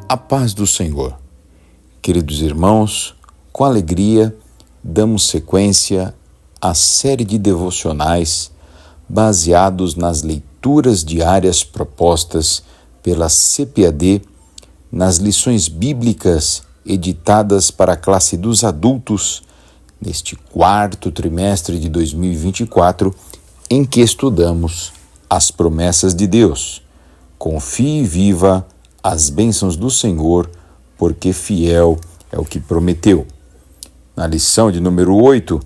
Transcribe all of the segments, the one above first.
A paz do Senhor. Queridos irmãos, com alegria damos sequência à série de devocionais baseados nas leituras diárias propostas pela CPAD nas lições bíblicas editadas para a classe dos adultos neste quarto trimestre de 2024, em que estudamos as promessas de Deus. Confie e viva as bênçãos do Senhor, porque fiel é o que prometeu. Na lição de número 8,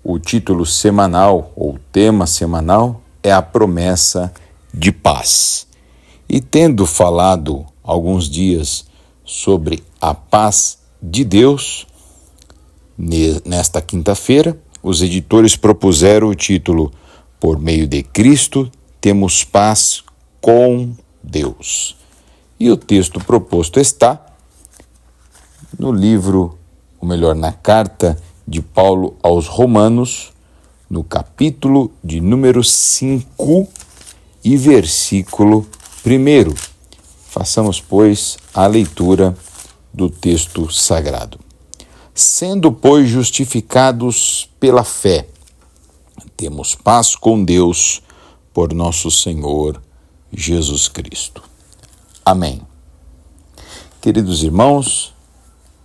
o título semanal, ou tema semanal, é a promessa de paz. E tendo falado alguns dias sobre a paz de Deus, nesta quinta-feira, os editores propuseram o título Por meio de Cristo, temos paz com Deus. E o texto proposto está no livro, ou melhor, na carta de Paulo aos Romanos, no capítulo de número 5 e versículo 1. Façamos, pois, a leitura do texto sagrado. Sendo, pois, justificados pela fé, temos paz com Deus por nosso Senhor Jesus Cristo. Amém. Queridos irmãos,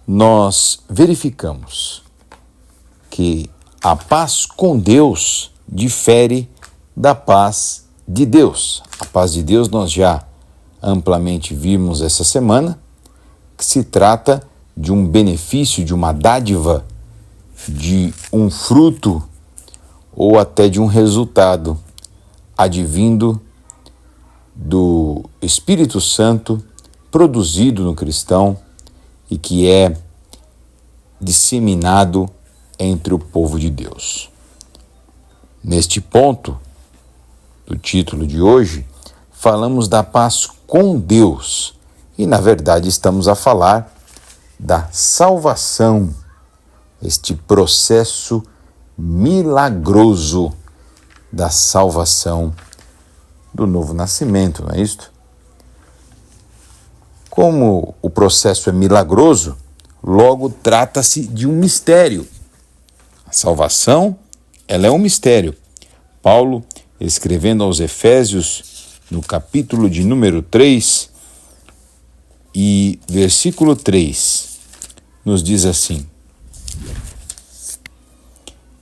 nós verificamos que a paz com Deus difere da paz de Deus. A paz de Deus nós já amplamente vimos essa semana, que se trata de um benefício, de uma dádiva, de um fruto ou até de um resultado advindo do Espírito Santo produzido no cristão e que é disseminado entre o povo de Deus. Neste ponto do título de hoje, falamos da paz com Deus e, na verdade, estamos a falar da salvação, este processo milagroso da salvação do novo nascimento, não é isto? Como o processo é milagroso, logo trata-se de um mistério. A salvação, ela é um mistério. Paulo, escrevendo aos Efésios, no capítulo de número 3 e versículo 3, nos diz assim: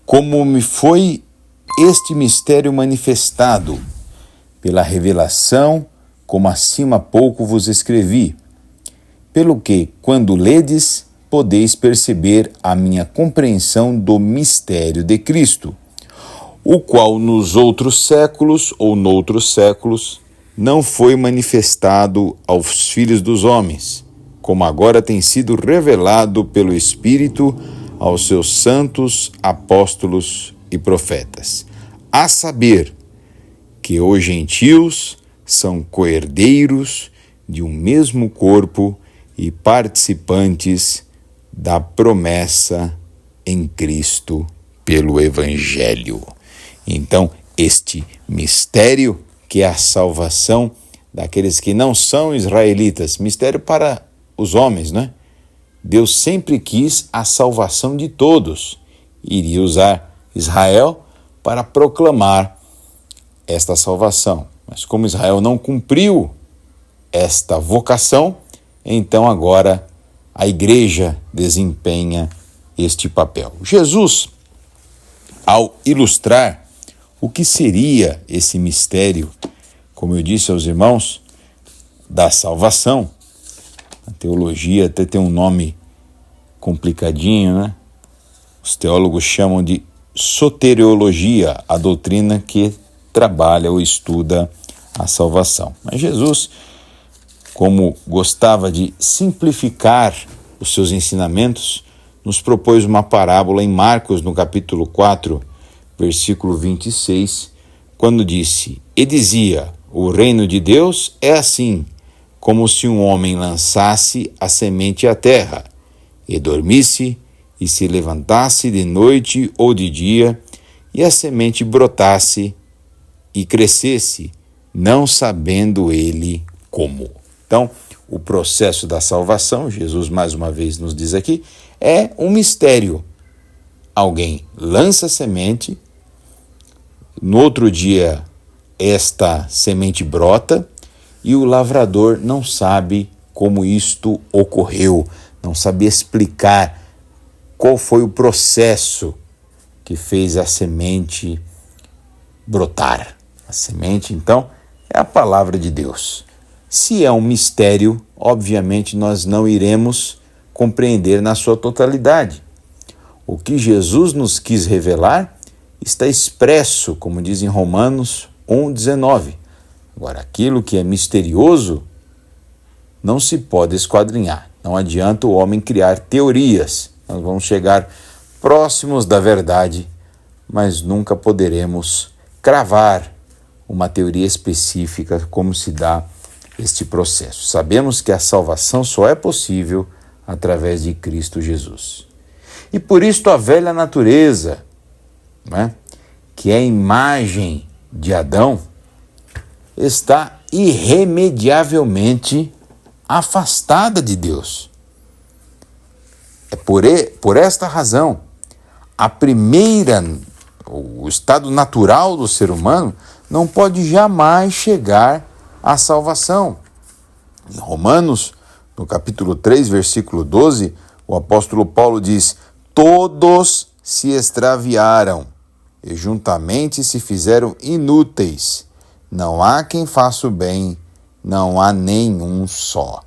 como me foi este mistério manifestado pela revelação, como acima há pouco vos escrevi, pelo que, quando ledes, podeis perceber a minha compreensão do mistério de Cristo, o qual nos outros séculos ou noutros séculos não foi manifestado aos filhos dos homens, como agora tem sido revelado pelo Espírito aos seus santos apóstolos e profetas, a saber que os gentios são coerdeiros de um mesmo corpo e participantes da promessa em Cristo pelo Evangelho. Então, este mistério, que é a salvação daqueles que não são israelitas, mistério para os homens, né? Deus sempre quis a salvação de todos. Iria usar Israel para proclamar esta salvação. Mas como Israel não cumpriu esta vocação, então agora a igreja desempenha este papel. Jesus, ao ilustrar o que seria esse mistério, como eu disse aos irmãos, da salvação, a teologia até tem um nome complicadinho, né? Os teólogos chamam de soteriologia, a doutrina que trabalha ou estuda a salvação. Mas Jesus, como gostava de simplificar os seus ensinamentos, nos propôs uma parábola em Marcos, no capítulo 4, versículo 26, quando disse: e dizia, o reino de Deus é assim, como se um homem lançasse a semente à terra, e dormisse, e se levantasse de noite ou de dia, e a semente brotasse e crescesse, não sabendo ele como. Então, o processo da salvação, Jesus mais uma vez nos diz aqui, é um mistério. Alguém lança a semente, no outro dia esta semente brota e o lavrador não sabe como isto ocorreu, não sabe explicar qual foi o processo que fez a semente brotar. A semente, então, é a palavra de Deus. Se é um mistério, obviamente nós não iremos compreender na sua totalidade. O que Jesus nos quis revelar está expresso, como diz em Romanos 1,19. Agora, aquilo que é misterioso não se pode esquadrinhar. Não adianta o homem criar teorias. Nós vamos chegar próximos da verdade, mas nunca poderemos cravar uma teoria específica como se dá este processo. Sabemos que a salvação só é possível através de Cristo Jesus. E por isso a velha natureza, né, que é a imagem de Adão, está irremediavelmente afastada de Deus. É por esta razão, o estado natural do ser humano não pode jamais chegar à salvação. Em Romanos, no capítulo 3, versículo 12, o apóstolo Paulo diz: todos se extraviaram e juntamente se fizeram inúteis. Não há quem faça o bem, não há nenhum só.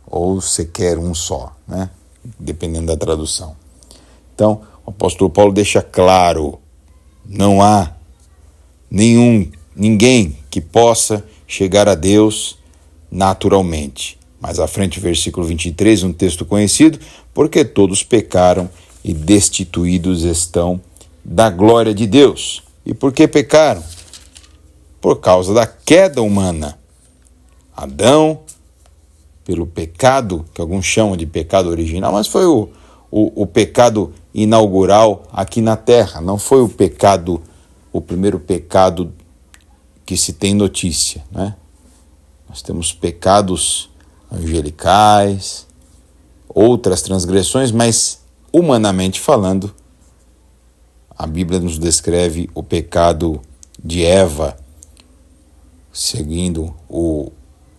Ou sequer um só, né? Dependendo da tradução. Então, o apóstolo Paulo deixa claro: não há ninguém que possa chegar a Deus naturalmente. Mais à frente, versículo 23, um texto conhecido: porque todos pecaram e destituídos estão da glória de Deus. E por que pecaram? Por causa da queda humana. Adão, pelo pecado, que alguns chamam de pecado original, mas foi o pecado inaugural aqui na terra, não foi o primeiro pecado que se tem notícia, né? Nós temos pecados angelicais, outras transgressões, mas humanamente falando, a Bíblia nos descreve o pecado de Eva, seguindo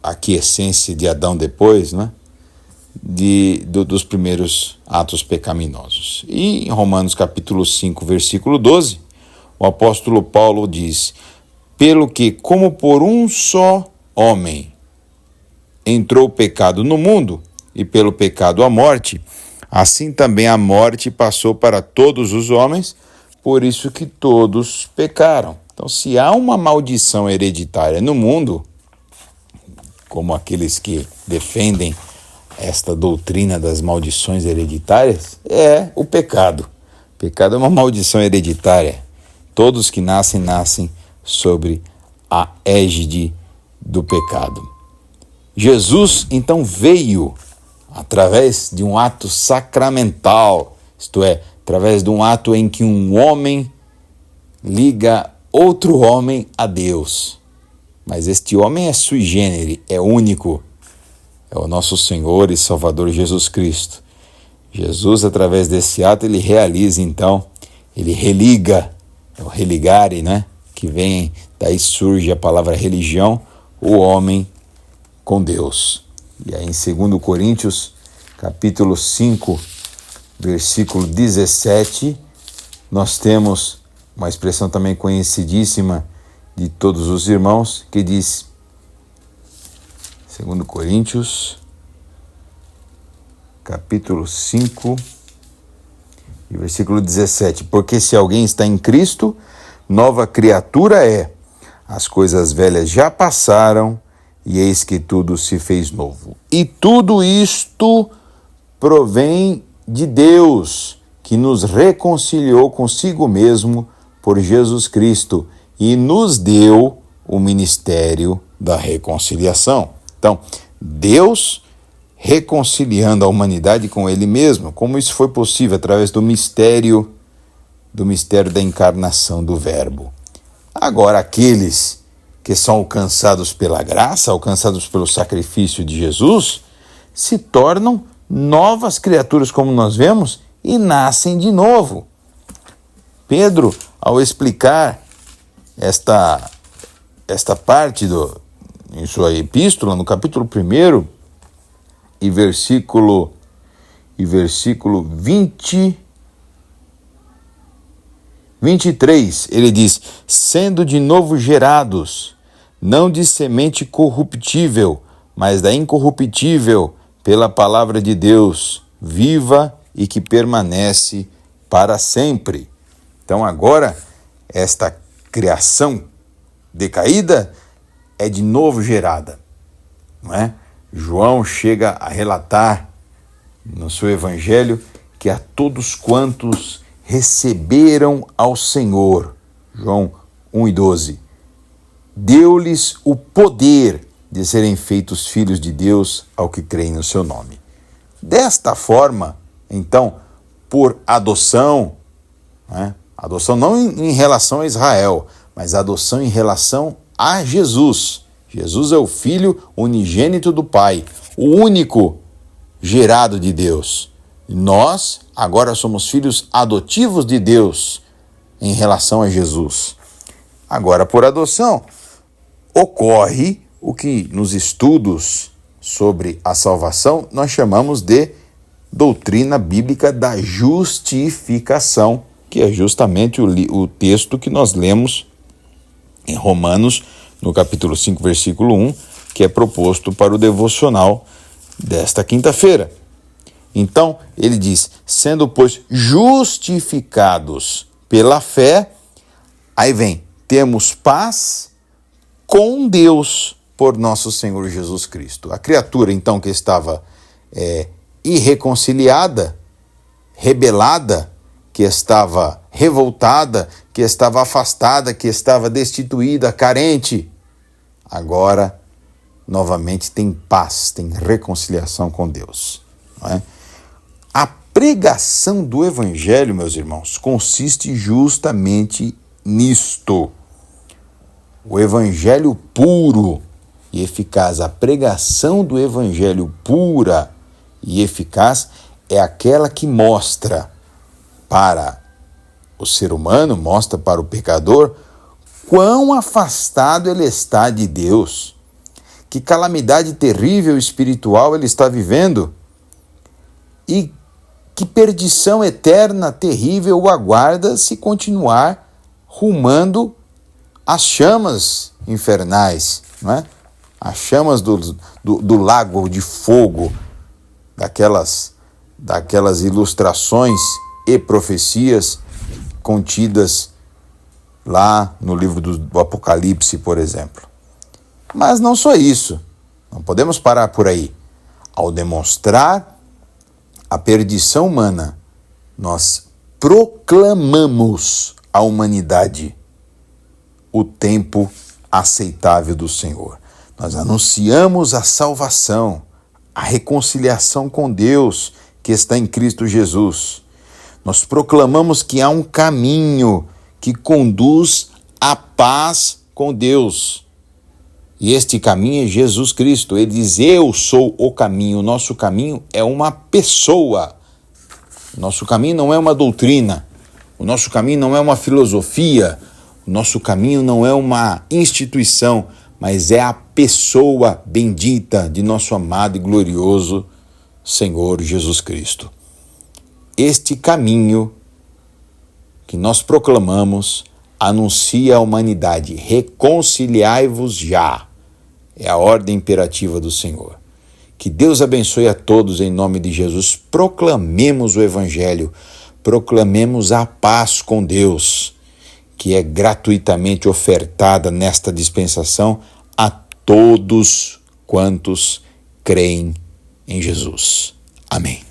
a aquiescência de Adão depois, né? Dos primeiros atos pecaminosos. E em Romanos capítulo 5, versículo 12, o apóstolo Paulo diz: pelo que, como por um só homem entrou o pecado no mundo, e pelo pecado a morte, assim também a morte passou para todos os homens, por isso que todos pecaram. Então, se há uma maldição hereditária no mundo, como aqueles que defendem esta doutrina das maldições hereditárias, é o pecado. O pecado é uma maldição hereditária. Todos que nascem sobre a égide do pecado. Jesus, então, veio através de um ato sacramental, isto é, através de um ato em que um homem liga outro homem a Deus. Mas este homem é sui generis, é único. É o nosso Senhor e Salvador Jesus Cristo. Jesus, através desse ato, ele realiza, então, ele religa, é o religare, né? Que vem, daí surge a palavra religião, o homem com Deus. E aí em 2 Coríntios, capítulo 5, versículo 17, nós temos uma expressão também conhecidíssima de todos os irmãos, que diz, 2 Coríntios, capítulo 5, e versículo 17, porque se alguém está em Cristo, nova criatura é, as coisas velhas já passaram, e eis que tudo se fez novo. E tudo isto provém de Deus, que nos reconciliou consigo mesmo por Jesus Cristo e nos deu o ministério da reconciliação. Então, Deus reconciliando a humanidade com Ele mesmo, como isso foi possível através do mistério da encarnação do Verbo. Agora, aqueles que são alcançados pela graça, alcançados pelo sacrifício de Jesus, se tornam novas criaturas, como nós vemos, e nascem de novo. Pedro, ao explicar esta parte em sua epístola, no capítulo 1 e versículo 23, ele diz: sendo de novo gerados, não de semente corruptível, mas da incorruptível, pela palavra de Deus, viva e que permanece para sempre. Então agora, esta criação decaída é de novo gerada, não é? João chega a relatar no seu evangelho que a todos quantos receberam ao Senhor, João 1:12, deu-lhes o poder de serem feitos filhos de Deus ao que creem no seu nome. Desta forma, então, por adoção, né? Adoção não em relação a Israel, mas adoção em relação a Jesus. Jesus é o Filho unigênito do Pai, o único gerado de Deus. Nós agora somos filhos adotivos de Deus em relação a Jesus. Agora, por adoção, ocorre o que nos estudos sobre a salvação nós chamamos de doutrina bíblica da justificação, que é justamente o texto que nós lemos em Romanos, no capítulo 5, versículo 1, que é proposto para o devocional desta quinta-feira. Então, ele diz, sendo, pois, justificados pela fé, aí vem, temos paz com Deus por nosso Senhor Jesus Cristo. A criatura, então, que estava irreconciliada, rebelada, que estava revoltada, que estava afastada, que estava destituída, carente, agora, novamente, tem paz, tem reconciliação com Deus. Não é? A pregação do Evangelho, meus irmãos, consiste justamente nisto. O Evangelho puro e eficaz, a pregação do Evangelho pura e eficaz é aquela que mostra para o ser humano, mostra para o pecador, quão afastado ele está de Deus, que calamidade terrível espiritual ele está vivendo e que perdição eterna terrível o aguarda se continuar rumando às chamas infernais, não é? As chamas do lago de fogo, daquelas ilustrações e profecias contidas lá no livro do Apocalipse, por exemplo. Mas não só isso, não podemos parar por aí. Ao demonstrar a perdição humana, nós proclamamos à humanidade o tempo aceitável do Senhor. Nós anunciamos a salvação, a reconciliação com Deus que está em Cristo Jesus. Nós proclamamos que há um caminho que conduz à paz com Deus. E este caminho é Jesus Cristo. Ele diz, eu sou o caminho. O nosso caminho é uma pessoa. O nosso caminho não é uma doutrina. O nosso caminho não é uma filosofia. O nosso caminho não é uma instituição, mas é a pessoa bendita de nosso amado e glorioso Senhor Jesus Cristo. Este caminho que nós proclamamos anuncia à humanidade, reconciliai-vos já. É a ordem imperativa do Senhor. Que Deus abençoe a todos em nome de Jesus. Proclamemos o Evangelho, proclamemos a paz com Deus, que é gratuitamente ofertada nesta dispensação a todos quantos creem em Jesus. Amém.